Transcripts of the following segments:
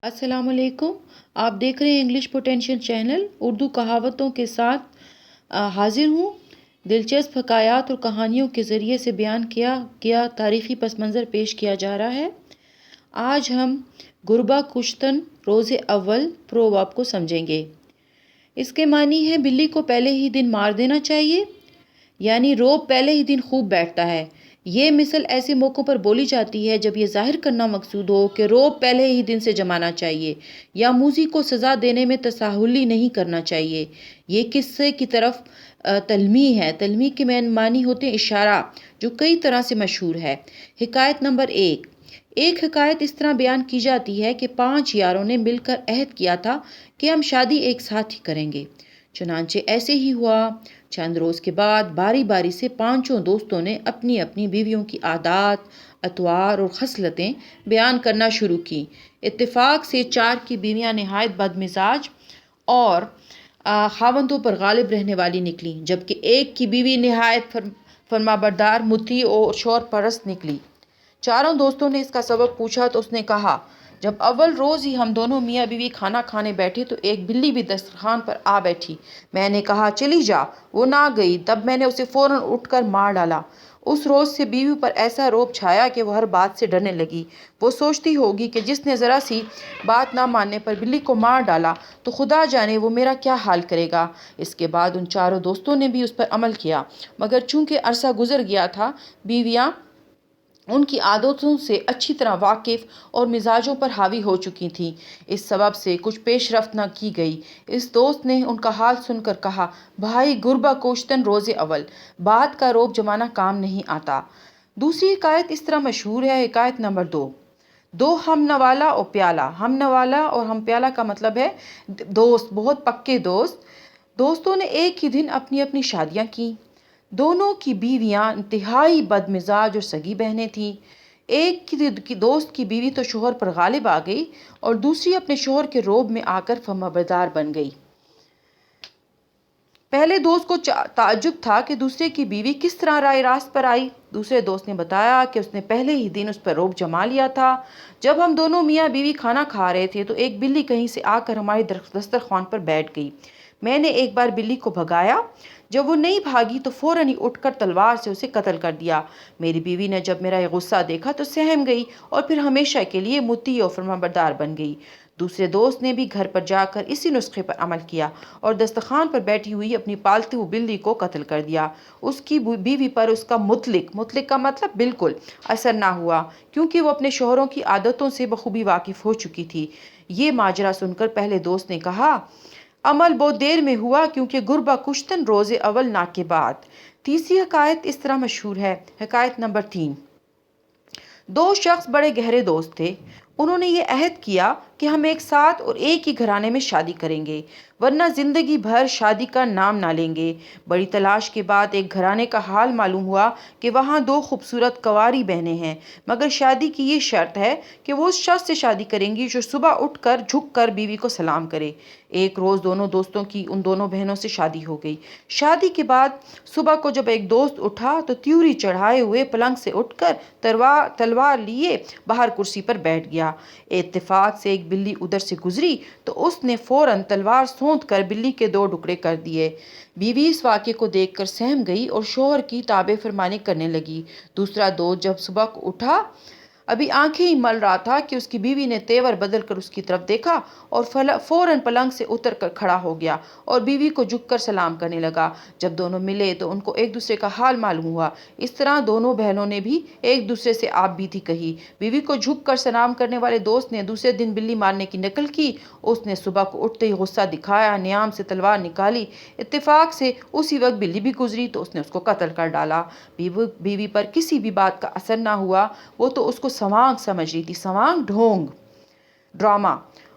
السلام علیکم۔ آپ دیکھ رہے ہیں انگلش پوٹینشیل چینل۔ اردو کہاوتوں کے ساتھ حاضر ہوں۔ دلچسپ حکایات اور کہانیوں کے ذریعے سے بیان کیا تاریخی پس منظر پیش کیا جا رہا ہے۔ آج ہم غربا کشتن روز اول پروورب کو سمجھیں گے۔ اس کے معنی ہے بلی کو پہلے ہی دن مار دینا چاہیے، یعنی روب پہلے ہی دن خوب بیٹھتا ہے۔ یہ مثل ایسے موقعوں پر بولی جاتی ہے جب یہ ظاہر کرنا مقصود ہو کہ روب پہلے ہی دن سے جمانا چاہیے یا موذی کو سزا دینے میں تساہلی نہیں کرنا چاہیے۔ یہ قصے کی طرف تلمیح ہے۔ تلمیح کے معنی ہوتے ہیں اشارہ، جو کئی طرح سے مشہور ہے۔ حکایت نمبر 1۔ ایک حکایت اس طرح بیان کی جاتی ہے کہ 5 یاروں نے مل کر عہد کیا تھا کہ ہم شادی ایک ساتھ ہی کریں گے۔ چنانچہ ایسے ہی ہوا۔ چند روز کے بعد باری باری سے 5 دوستوں نے اپنی اپنی بیویوں کی عادات، اطوار اور خصلتیں بیان کرنا شروع کی۔ اتفاق سے 4 کی بیویاں نہایت بد مزاج اور خاوندوں پر غالب رہنے والی نکلیں، جبکہ ایک کی بیوی نہایت فرمانبردار، مطیع اور شوہر پرست نکلی۔ چاروں دوستوں نے اس کا سبب پوچھا تو اس نے کہا، جب اول روز ہی ہم دونوں میاں بیوی کھانا کھانے بیٹھے تو ایک بلی بھی دسترخوان پر آ بیٹھی۔ میں نے کہا چلی جا، وہ نہ گئی، تب میں نے اسے فوراً اٹھ کر مار ڈالا۔ اس روز سے بیوی پر ایسا رعب چھایا کہ وہ ہر بات سے ڈرنے لگی۔ وہ سوچتی ہوگی کہ جس نے ذرا سی بات نہ ماننے پر بلی کو مار ڈالا تو خدا جانے وہ میرا کیا حال کرے گا۔ اس کے بعد ان 4 دوستوں نے بھی اس پر عمل کیا، مگر چونکہ عرصہ گزر گیا تھا، بیویاں ان کی عادتوں سے اچھی طرح واقف اور مزاجوں پر حاوی ہو چکی تھیں۔ اس سبب سے کچھ پیش رفت نہ کی گئی۔ اس دوست نے ان کا حال سن کر کہا، بھائی غربا کشتن روز اول، بات کا روب جمانا کام نہیں آتا۔ دوسری حکایت اس طرح مشہور ہے۔ حکایت نمبر 2۔ 2 ہم نوالا اور پیالہ۔ ہم نوالا اور ہم پیالہ کا مطلب ہے دوست، بہت پکے دوست۔ دوستوں نے ایک ہی دن اپنی اپنی شادیاں کیں۔ دونوں کی بیویاں انتہائی بد مزاج اور سگی بہنیں تھیں۔ ایک کی دوست کی بیوی تو شوہر پر غالب آ گئی اور دوسری اپنے شوہر کے روب میں آ کر فرمانبردار بن گئی۔ پہلے دوست کو تعجب تھا کہ دوسرے کی بیوی کس طرح رائے راست پر آئی۔ دوسرے دوست نے بتایا کہ اس نے پہلے ہی دن اس پر روب جما لیا تھا۔ جب ہم دونوں میاں بیوی کھانا کھا رہے تھے تو ایک بلی کہیں سے آ کر ہمارے دسترخوان پر بیٹھ گئی۔ میں نے ایک بار بلی کو بھگایا۔ جب وہ نہیں بھاگی تو فوراً ہی اٹھ کر تلوار سے اسے قتل کر دیا۔ میری بیوی نے جب میرا یہ غصہ دیکھا تو سہم گئی اور پھر ہمیشہ کے لیے مطیع اور فرمانبردار بن گئی۔ دوسرے دوست نے بھی گھر پر جا کر اسی نسخے پر عمل کیا اور دسترخوان پر بیٹھی ہوئی اپنی پالتو بلی کو قتل کر دیا۔ اس کی بیوی پر اس کا مطلق کا مطلب بالکل اثر نہ ہوا، کیونکہ وہ اپنے شوہروں کی عادتوں سے بخوبی واقف ہو چکی تھی۔ یہ ماجرا سن کر پہلے دوست نے کہا، عمل بہت دیر میں ہوا کیونکہ غربا کشتن روز اول نہ کے بعد۔ تیسری حکایت اس طرح مشہور ہے۔ حکایت نمبر 3۔ 2 شخص بڑے گہرے دوست تھے۔ انہوں نے یہ عہد کیا کہ ہم ایک ساتھ اور ایک ہی گھرانے میں شادی کریں گے، ورنہ زندگی بھر شادی کا نام نہ لیں گے۔ بڑی تلاش کے بعد ایک گھرانے کا حال معلوم ہوا کہ وہاں 2 خوبصورت کنواری بہنیں ہیں، مگر شادی کی یہ شرط ہے کہ وہ اس شخص سے شادی کریں گی جو صبح اٹھ کر جھک کر بیوی کو سلام کرے۔ ایک روز دونوں دوستوں کی ان دونوں بہنوں سے شادی ہو گئی۔ شادی کے بعد صبح کو جب ایک دوست اٹھا تو تیوری چڑھائے ہوئے پلنگ سے اٹھ کر تلوار لیے باہر کرسی پر بیٹھ گیا۔ اتفاق سے ایک بلی ادھر سے گزری تو اس نے فوراً تلوار سونت کر بلی کے 2 ٹکڑے کر دیے۔ بیوی اس واقعے کو دیکھ کر سہم گئی اور شوہر کی تابع فرمانی کرنے لگی۔ دوسرا دوست جب صبح کو اٹھا، ابھی آنکھیں ہی مل رہا تھا کہ اس کی بیوی نے تیور بدل کر اس کی طرف دیکھا اور فوراً پلنگ سے اتر کر کھڑا ہو گیا اور بیوی کو جھک کر سلام کرنے لگا۔ جب دونوں ملے تو ان کو ایک دوسرے کا حال معلوم ہوا۔ اس طرح دونوں بہنوں نے بھی ایک دوسرے سے آپ بیتی کہی۔ بیوی کو جھک کر سلام کرنے والے دوست نے دوسرے دن بلی مارنے کی نقل کی۔ اس نے صبح کو اٹھتے ہی غصہ دکھایا، نیام سے تلوار نکالی۔ اتفاق سے اسی وقت بلی بھی گزری تو اس نے اس کو قتل کر ڈالا۔ بیوی پر کسی بھی بات کا اثر نہ ہوا، وہ تو اس کو سوانگ سمجھ رہی تھی، سوانگ ڈھونگ، ڈرامہ۔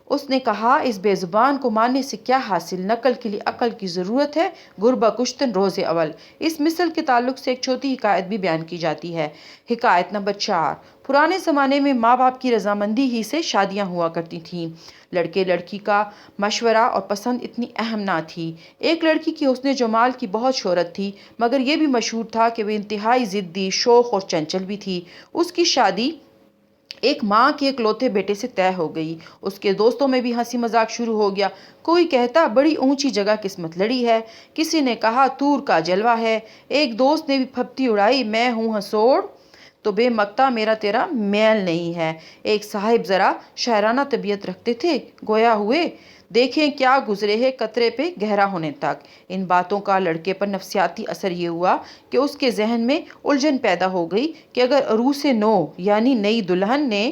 اس نے کہا، اس بے زبان کو ماننے سے کیا حاصل، نقل کے لیے عقل کی ضرورت ہے۔ غربا کشتن روز اول۔ اس مثل کے تعلق سے ایک چھوٹی حکایت بھی بیان کی جاتی ہے۔ حکایت نمبر 4۔ پرانے زمانے میں ماں باپ کی رضامندی ہی سے شادیاں ہوا کرتی تھیں۔ لڑکے لڑکی کا مشورہ اور پسند اتنی اہم نہ تھی۔ ایک لڑکی کی حسن جمال کی بہت شہرت تھی، مگر یہ بھی مشہور تھا کہ وہ انتہائی ضدی، شوخ اور چنچل بھی تھی۔ اس کی شادی ایک ماں کے اکلوتے بیٹے سے طے ہو گئی۔ اس کے دوستوں میں بھی ہنسی مذاق شروع ہو گیا۔ کوئی کہتا بڑی اونچی جگہ قسمت لڑی ہے، کسی نے کہا تور کا جلوہ ہے، ایک دوست نے بھی پھپتی اڑائی میں ہوں ہسوڑ تو بے مکتا میرا تیرا میل نہیں ہے۔ ایک صاحب ذرا شاعرانہ طبیعت رکھتے تھے، گویا ہوئے دیکھیں کیا گزرے ہے قطرے پہ گہرا ہونے تک۔ ان باتوں کا لڑکے پر نفسیاتی اثر یہ ہوا کہ اس کے ذہن میں الجھن پیدا ہو گئی کہ اگر عروس نو یعنی نئی دلہن نے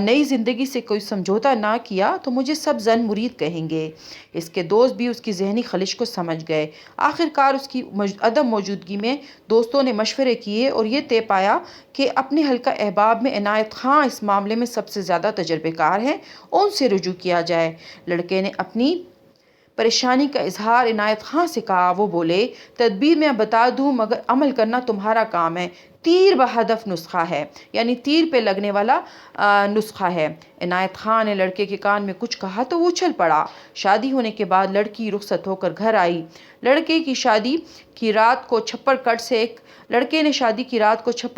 نئی زندگی سے کوئی سمجھوتا نہ کیا تو مجھے سب زن مرید کہیں گے۔ اس کے دوست بھی اس کی ذہنی خلش کو سمجھ گئے۔ آخر کار اس کی عدم موجودگی میں دوستوں نے مشورے کیے اور یہ طے پایا کہ اپنے حلقہ احباب میں عنایت خاں اس معاملے میں سب سے زیادہ تجربے کار ہیں، ان سے رجوع کیا جائے۔ لڑکے نے اپنی پریشانی کا اظہار عنایت خاں سے کہا۔ وہ بولے تدبیر میں بتا دوں مگر عمل کرنا تمہارا کام ہے۔ تیر بہدف نسخہ ہے، یعنی تیر پہ لگنے والا نسخہ ہے۔ عنایت خان نے لڑکے کے کان میں کچھ کہا تو وہ اچھل پڑا۔ شادی ہونے کے بعد لڑکی رخصت ہو کر گھر آئی۔ لڑکے نے شادی کی رات کو چھپر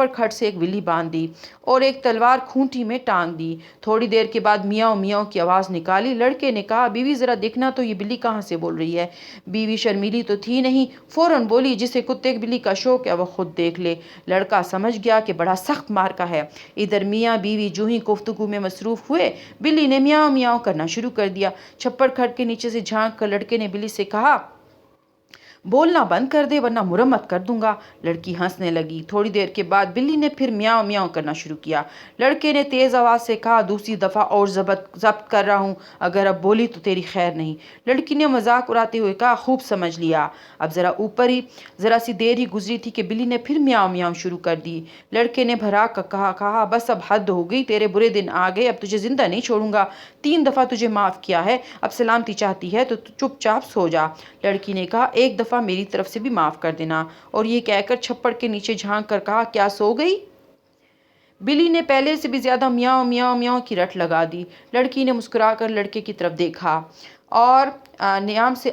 کھٹ سے ایک بلی باندھ دی اور ایک تلوار کھونٹی میں ٹانگ دی۔ تھوڑی دیر کے بعد میاؤں میاؤں کی آواز نکالی۔ لڑکے نے کہا بیوی ذرا دیکھنا تو یہ بلی کہاں سے بول رہی ہے۔ بیوی شرمیلی تو تھی نہیں، فوراً بولی جسے کتے بلی کا شوق ہے وہ خود دیکھ لے۔ لڑکا سمجھ گیا کہ بڑا سخت مارکا ہے۔ ادھر میاں بیوی جو ہی گفتگو میں مصروف ہوئے، بلی نے میاؤں میاؤں کرنا شروع کر دیا۔ چھپر کھٹ کے نیچے سے جھانک کر لڑکے نے بلی سے کہا بولنا بند کر دے ورنہ مرمت کر دوں گا۔ لڑکی ہنسنے لگی۔ تھوڑی دیر کے بعد بلی نے پھر میاؤں میاؤں کرنا شروع کیا۔ لڑکے نے تیز آواز سے کہا دوسری دفعہ اور ضبط کر رہا ہوں، اگر اب بولی تو تیری خیر نہیں۔ لڑکی نے مذاق اڑاتے ہوئے کہا خوب سمجھ لیا۔ اب ذرا سی دیر ہی گزری تھی کہ بلی نے پھر میاؤں میاؤں شروع کر دی۔ لڑکے نے بھرا کر کہا بس اب حد ہو گئی، تیرے برے دن آ گئے، اب تجھے زندہ نہیں چھوڑوں گا۔ 3 دفعہ تجھے معاف کیا ہے، اب سلامتی چاہتی ہے تو چپ چاپ سو جا۔ لڑکی نے کہا ایک دفعہ میری طرف سے بھی معاف کر دینا، اور یہ کہہ کر چھپڑ کے نیچے جھانک کر کہا کیا سو گئی؟ بلی نے پہلے سے بھی زیادہ میاؤں میاؤں میاؤں کی رٹ لگا دی۔ لڑکی نے مسکرا کر لڑکے کی طرف دیکھا اور نیام سے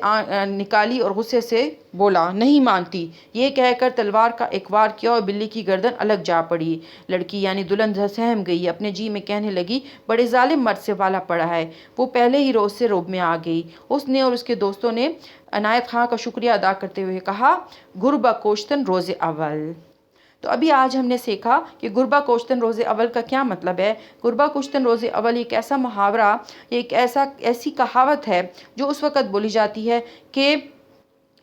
نکالی اور غصے سے بولا نہیں مانتی۔ یہ کہہ کر تلوار کا ایک وار کیا اور بلی کی گردن الگ جا پڑی۔ لڑکی یعنی دلہن سہم گئی، اپنے جی میں کہنے لگی بڑے ظالم مرد سے والا پڑا ہے۔ وہ پہلے ہی روز سے روب میں آ گئی۔ اس نے اور اس کے دوستوں نے عنایت خاں کا شکریہ ادا کرتے ہوئے کہا گربہ کوشتن روز اول۔ تو ابھی آج ہم نے سیکھا کہ گربہ کوشتن روز اول کا کیا مطلب ہے۔ گربہ کوشتن روز اول ایک ایسا محاورہ، ایک ایسی کہاوت ہے جو اس وقت بولی جاتی ہے کہ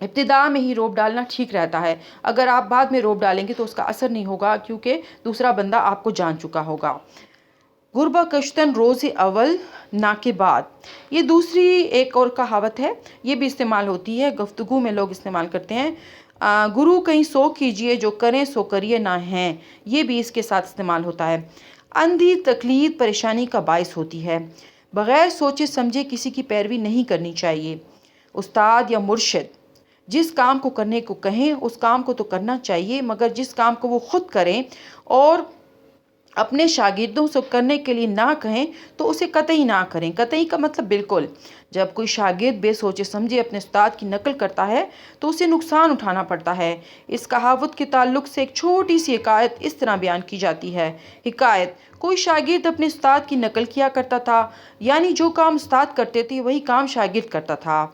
ابتدا میں ہی روب ڈالنا ٹھیک رہتا ہے۔ اگر آپ بعد میں روب ڈالیں گے تو اس کا اثر نہیں ہوگا کیونکہ دوسرا بندہ آپ کو جان چکا ہوگا۔ گربہ کوشتن روز اول نا کے بعد، یہ دوسری ایک اور کہاوت ہے، یہ بھی استعمال ہوتی ہے، گفتگو میں لوگ استعمال کرتے ہیں۔ گرو کہیں سو کیجئے جو کریں سو کریے نہ ہیں، یہ بھی اس کے ساتھ استعمال ہوتا ہے۔ اندھی تقلید پریشانی کا باعث ہوتی ہے۔ بغیر سوچے سمجھے کسی کی پیروی نہیں کرنی چاہیے۔ استاد یا مرشد جس کام کو کرنے کو کہیں اس کام کو تو کرنا چاہیے، مگر جس کام کو وہ خود کریں اور اپنے شاگردوں سے کرنے کے لیے نہ کہیں تو اسے قطعی نہ کریں۔ قطعی کا مطلب بالکل۔ جب کوئی شاگرد بے سوچے سمجھے اپنے استاد کی نقل کرتا ہے تو اسے نقصان اٹھانا پڑتا ہے۔ اس کہاوت کے تعلق سے ایک چھوٹی سی حکایت اس طرح بیان کی جاتی ہے۔ حکایت: کوئی شاگرد اپنے استاد کی نقل کیا کرتا تھا، یعنی جو کام استاد کرتے تھے وہی کام شاگرد کرتا تھا۔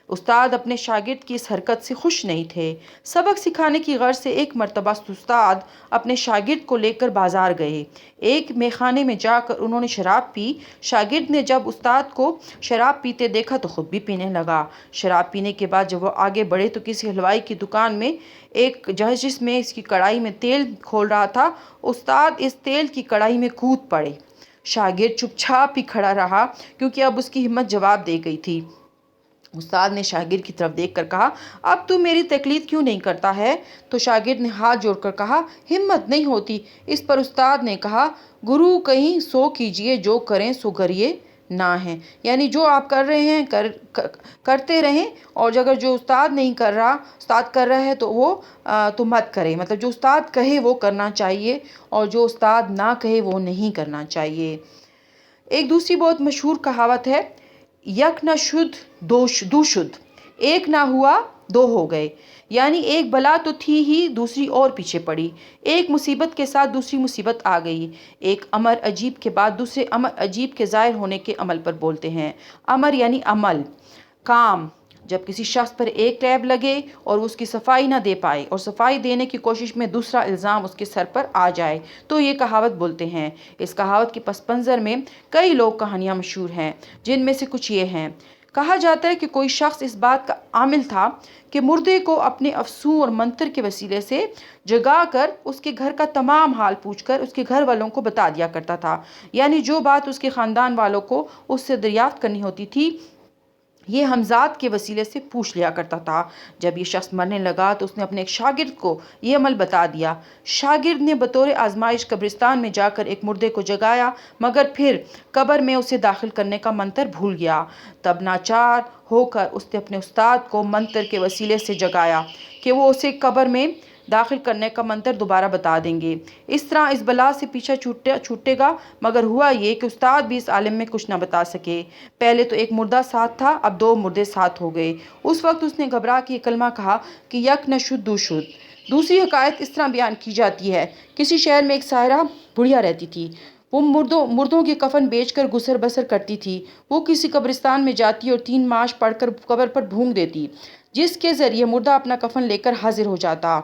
استاد اپنے شاگرد کی اس حرکت سے خوش نہیں تھے۔ سبق سکھانے کی غرض سے ایک مرتبہ استاد اپنے شاگرد کو لے کر بازار گئے۔ ایک میخانے میں جا کر انہوں نے شراب پی۔ شاگرد نے جب استاد کو شراب پیتے دیکھا تو خود بھی پینے لگا۔ شراب پینے کے بعد جب وہ آگے بڑھے تو کسی حلوائی کی دکان میں ایک جس میں اس کی کڑائی میں تیل کھول رہا تھا، استاد اس تیل کی کڑائی میں کود پڑے۔ شاگرد چپ چاپ ہی کھڑا رہا کیونکہ اب اس کی ہمت جواب دے گئی تھی۔ استاد نے شاگرد کی طرف دیکھ کر کہا اب تو میری تقلید کیوں نہیں کرتا ہے؟ تو شاگرد نے ہاتھ جوڑ کر کہا ہمت نہیں ہوتی۔ اس پر استاد نے کہا گرو کہیں سو کیجئے جو کریں سو کریے نہ ہیں، یعنی جو آپ کر رہے ہیں کرتے رہیں، اور اگر جو استاد نہیں کر رہا، استاد کر رہا ہے تو وہ تو مت کرے۔ مطلب جو استاد کہے وہ کرنا چاہیے اور جو استاد نہ کہے وہ نہیں کرنا چاہیے۔ ایک دوسری بہت مشہور کہاوت ہے یک نہ شدھ دو شدھ، ایک نہ ہوا دو ہو گئے، یعنی ایک بلا تو تھی ہی، دوسری اور پیچھے پڑی، ایک مصیبت کے ساتھ دوسری مصیبت آ گئی۔ ایک امر عجیب کے بعد دوسرے امر عجیب کے ظاہر ہونے کے عمل پر بولتے ہیں۔ امر یعنی عمل، کام۔ جب کسی شخص پر ایک عیب لگے اور وہ اس کی صفائی نہ دے پائے اور صفائی دینے کی کوشش میں دوسرا الزام اس کے سر پر آ جائے تو یہ کہاوت بولتے ہیں۔ اس کہاوت کے پس منظر میں کئی لوک کہانیاں مشہور ہیں، جن میں سے کچھ یہ ہیں۔ کہا جاتا ہے کہ کوئی شخص اس بات کا عامل تھا کہ مردے کو اپنے افسوں اور منتر کے وسیلے سے جگا کر اس کے گھر کا تمام حال پوچھ کر اس کے گھر والوں کو بتا دیا کرتا تھا، یعنی جو بات اس کے خاندان والوں کو اس سے دریافت کرنی ہوتی تھی یہ ہمزاد کے وسیلے سے پوچھ لیا کرتا تھا۔ جب یہ شخص مرنے لگا تو اس نے اپنے ایک شاگرد کو یہ عمل بتا دیا۔ شاگرد نے بطور آزمائش قبرستان میں جا کر ایک مردے کو جگایا، مگر پھر قبر میں اسے داخل کرنے کا منتر بھول گیا۔ تب ناچار ہو کر اس نے اپنے استاد کو منتر کے وسیلے سے جگایا کہ وہ اسے قبر میں داخل کرنے کا منتر دوبارہ بتا دیں گے۔ اس طرح اس بلا سے پیچھا چھوٹے گا، مگر ہوا یہ کہ استاد بھی اس عالم میں کچھ نہ بتا سکے۔ پہلے تو ایک مردہ ساتھ تھا، اب دو مردے ساتھ ہو گئے۔ اس وقت اس نے گھبرا کے یہ کلمہ کہا کہ یک نشد دو شد۔ دوسری حکایت اس طرح بیان کی جاتی ہے۔ کسی شہر میں ایک ساحرہ بڑھیا رہتی تھی۔ وہ مردوں کے کفن بیچ کر گزر بسر کرتی تھی۔ وہ کسی قبرستان میں جاتی اور 3 ماش پڑھ کر قبر پر بھونک دیتی، جس کے ذریعے مردہ اپنا کفن لے کر حاضر ہو جاتا۔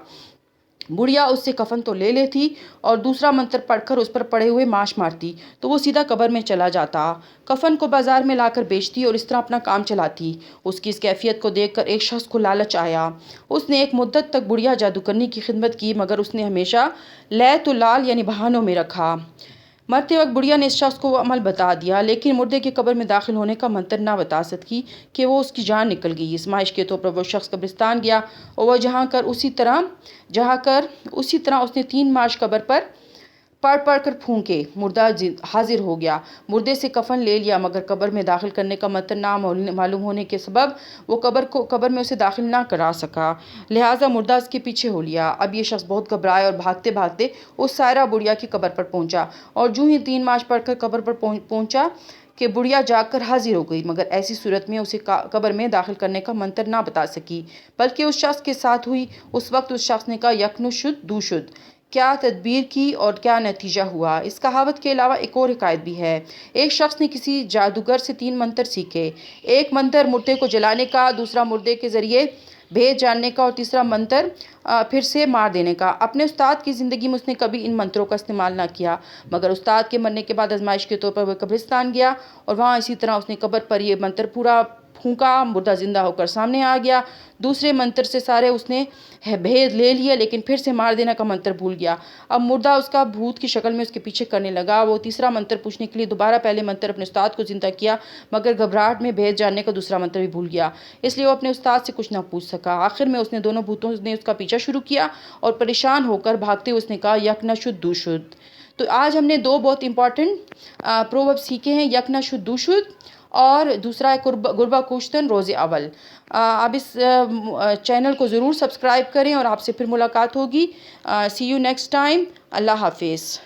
بڑھیا اس سے کفن تو لے لیتی اور دوسرا منتر پڑھ کر اس پر پڑے ہوئے ماش مارتی تو وہ سیدھا قبر میں چلا جاتا۔ کفن کو بازار میں لا کر بیچتی اور اس طرح اپنا کام چلاتی۔ اس کی اس کیفیت کو دیکھ کر ایک شخص کو لالچ آیا۔ اس نے ایک مدت تک بڑھیا جادوگرنی کی خدمت کی، مگر اس نے ہمیشہ لیت و لال یعنی بہانوں میں رکھا۔ مرتے وقت بڑھیا نے اس شخص کو وہ عمل بتا دیا، لیکن مردے کے قبر میں داخل ہونے کا منتر نہ بتا سکی کہ وہ اس کی جان نکل گئی۔ آزمائش کے طور پر وہ شخص قبرستان گیا اور وہ جہاں کر اسی طرح اس نے 3 ماش قبر پر پڑھ کر پھونکے، مردہ حاضر ہو گیا۔ مردے سے کفن لے لیا، مگر قبر میں داخل کرنے کا منتر نہ معلوم ہونے کے سبب وہ قبر میں اسے داخل نہ کرا سکا، لہٰذا مردہ اس کے پیچھے ہو لیا۔ اب یہ شخص بہت گھبرایا اور بھاگتے بھاگتے اس سائرہ بڑھیا کی قبر پر پہنچا، اور جو ہی 3 ماش پڑھ کر قبر پر پہنچا کہ بڑھیا جاگ کر حاضر ہو گئی، مگر ایسی صورت میں اسے قبر میں داخل کرنے کا منتر نہ بتا سکی، بلکہ اس شخص کے ساتھ ہوئی۔ اس وقت اس شخص نے کہا یک نشد دو شد۔ کیا تدبیر کی اور کیا نتیجہ ہوا۔ اس کہاوت کے علاوہ ایک اور حکایت بھی ہے۔ ایک شخص نے کسی جادوگر سے 3 منتر سیکھے۔ ایک منتر مردے کو جلانے کا، دوسرا مردے کے ذریعے بھید جاننے کا اور تیسرا منتر پھر سے مار دینے کا۔ اپنے استاد کی زندگی میں اس نے کبھی ان منتروں کا استعمال نہ کیا، مگر استاد کے مرنے کے بعد آزمائش کے طور پر وہ قبرستان گیا اور وہاں اسی طرح اس نے قبر پر یہ منتر پورا پھونکا، مردہ زندہ ہو کر سامنے آ گیا۔ دوسرے منتر سے سارے اس نے بھید لے لیا، لیکن پھر سے مار دینے کا منتر بھول گیا۔ اب مردہ اس کا بھوت کی شکل میں اس کے پیچھے کرنے لگا۔ وہ تیسرا منتر پوچھنے کے لیے دوبارہ پہلے منتر اپنے استاد کو زندہ کیا، مگر گھبراہٹ میں بھید جاننے کا دوسرا منتر بھی بھول گیا، اس لیے وہ اپنے استاد سے کچھ نہ پوچھ سکا۔ آخر میں اس نے دونوں بھوتوں نے اس کا پیچھا شروع کیا اور پریشان ہو کر بھاگتے ہوئے اس نے کہا یک نشد دو شد۔ تو آج ہم نے 2 بہت امپورٹنٹ پروورب سیکھے ہیں، یک نشد دو شد اور دوسرا ہے گربہ کوشتن روز اول۔ آپ اس چینل کو ضرور سبسکرائب کریں اور آپ سے پھر ملاقات ہوگی۔ سی یو نیکسٹ ٹائم۔ اللہ حافظ۔